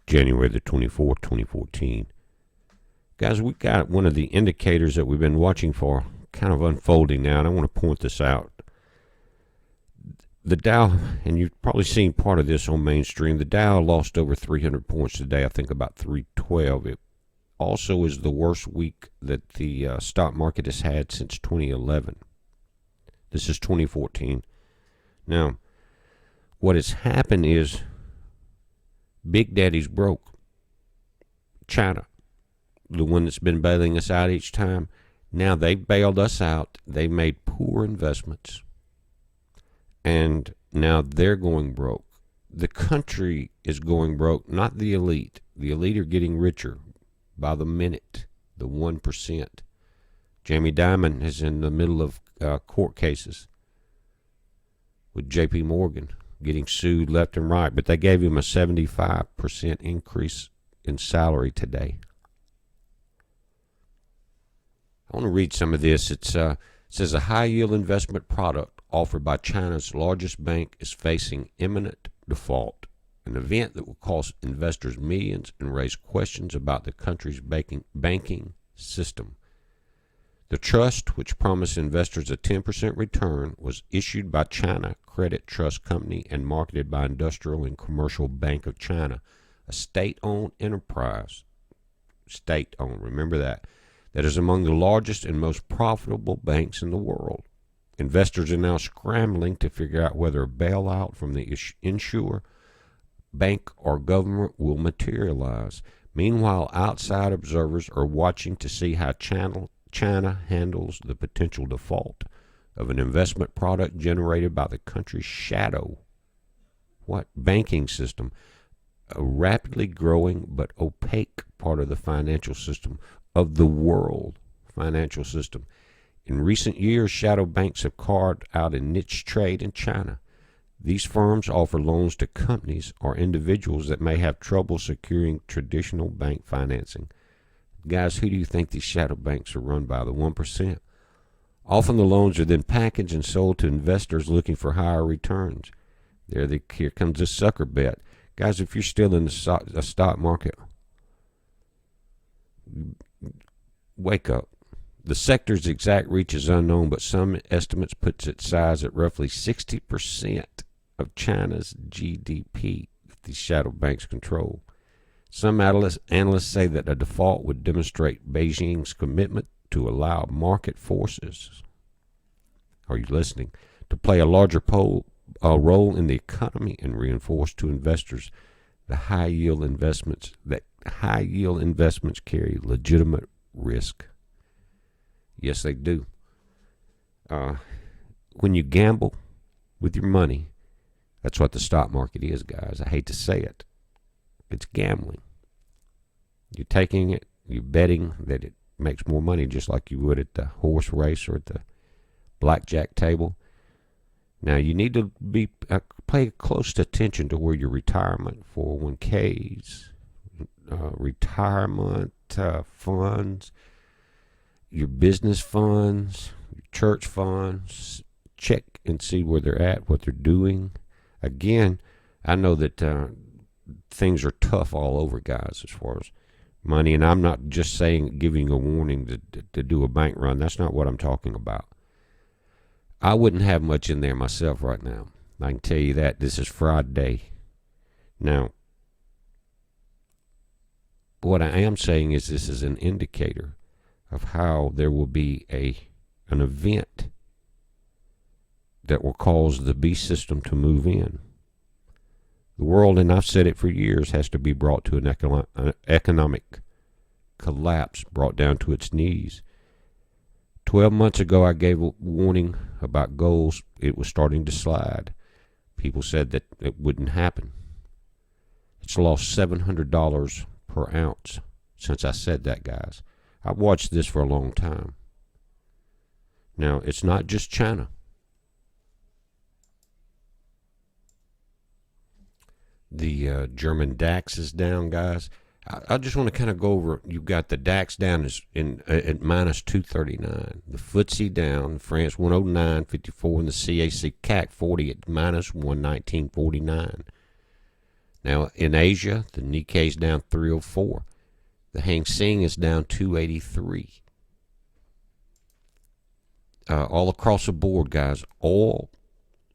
January the 24th, 2014. Guys, we've got one of the indicators that we've been watching for kind of unfolding now, and I want to point this out. The Dow, and you've probably seen part of this on mainstream, the Dow lost over 300 points today, I think about 312. It also is the worst week that the stock market has had since 2011. This is 2014. Now, what has happened is Big Daddy's broke. China, the one that's been bailing us out each time, now they bailed us out. They made poor investments. And now they're going broke. The country is going broke, not the elite. The elite are getting richer by the minute, the 1%. Jamie Dimon is in the middle of court cases with J.P. Morgan, getting sued left and right, but they gave him a 75% increase in salary today. I want to read some of this. It says a high-yield investment product offered by China's largest bank is facing imminent default, an event that will cost investors millions and raise questions about the country's banking system. The trust, which promised investors a 10% return, was issued by China Credit Trust Company and marketed by Industrial and Commercial Bank of China, a state-owned enterprise. State-owned, remember that. That is among the largest and most profitable banks in the world. Investors are now scrambling to figure out whether a bailout from the insurer, bank, or government will materialize. Meanwhile, outside observers are watching to see how China handles the potential default of an investment product generated by the country's shadow banking system, a rapidly growing but opaque part of the financial system of the world financial system. In recent years, shadow banks have carved out a niche trade in China. These firms offer loans to companies or individuals that may have trouble securing traditional bank financing. Guys, who do you think these shadow banks are run by? The 1%. Often the loans are then packaged and sold to investors looking for higher returns. Here comes this sucker bet. Guys, if you're still in the stock market, wake up. The sector's exact reach is unknown, but some estimates puts its size at roughly 60% of China's GDP that these shadow banks control. Some analysts say that a default would demonstrate Beijing's commitment to allow market forces, are you listening, to play a larger role in the economy and reinforce to investors the high-yield investments carry legitimate risk. Yes, they do. When you gamble with your money, that's what the stock market is, guys. I hate to say it. It's gambling. You're taking it, you're betting that it makes more money, just like you would at the horse race or at the blackjack table. Now, you need to pay close attention to where your retirement 401ks, retirement funds, your business funds, your church funds, check and see where they're at, what they're doing. Again, I know that things are tough all over, guys, as far as money, and I'm not just saying, giving a warning to do a bank run. That's not what I'm talking about. I wouldn't have much in there myself right now. I can tell you that. This is Friday. Now, what I am saying is this is an indicator of how there will be an event that will cause the beast system to move in. The world, and I've said it for years, has to be brought to an economic collapse, brought down to its knees. 12 months ago, I gave a warning about gold. It was starting to slide. People said that it wouldn't happen. It's lost $700 per ounce since I said that, guys. I've watched this for a long time. Now, it's not just China. The German DAX is down, guys. I just want to kind of go over. You've got the DAX down at minus 239. The FTSE down. France 109.54, and the CAC 40 at minus 119.49. Now, in Asia, the Nikkei is down 304. The Hang Seng is down 283. All across the board, guys, oil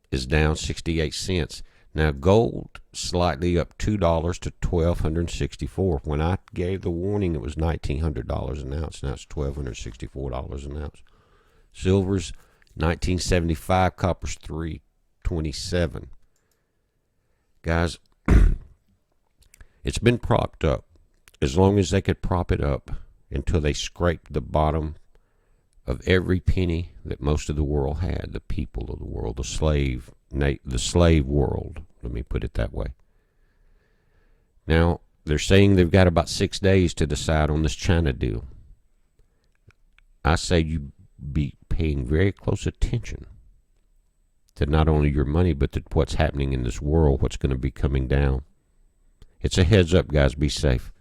is down 68 cents. Now, gold slightly up $2 to $1,264. When I gave the warning, it was $1,900 an ounce. Now it's $1,264 an ounce. Silver's 1975. Copper's 327. Guys, it's been propped up as long as they could prop it up until they scraped the bottom of every penny that most of the world had, the people of the world, the slave world. Let me put it that way. Now, they're saying they've got about 6 days to decide on this China deal. I say you be paying very close attention to not only your money, but to what's happening in this world, what's going to be coming down. It's a heads up, guys. Be safe.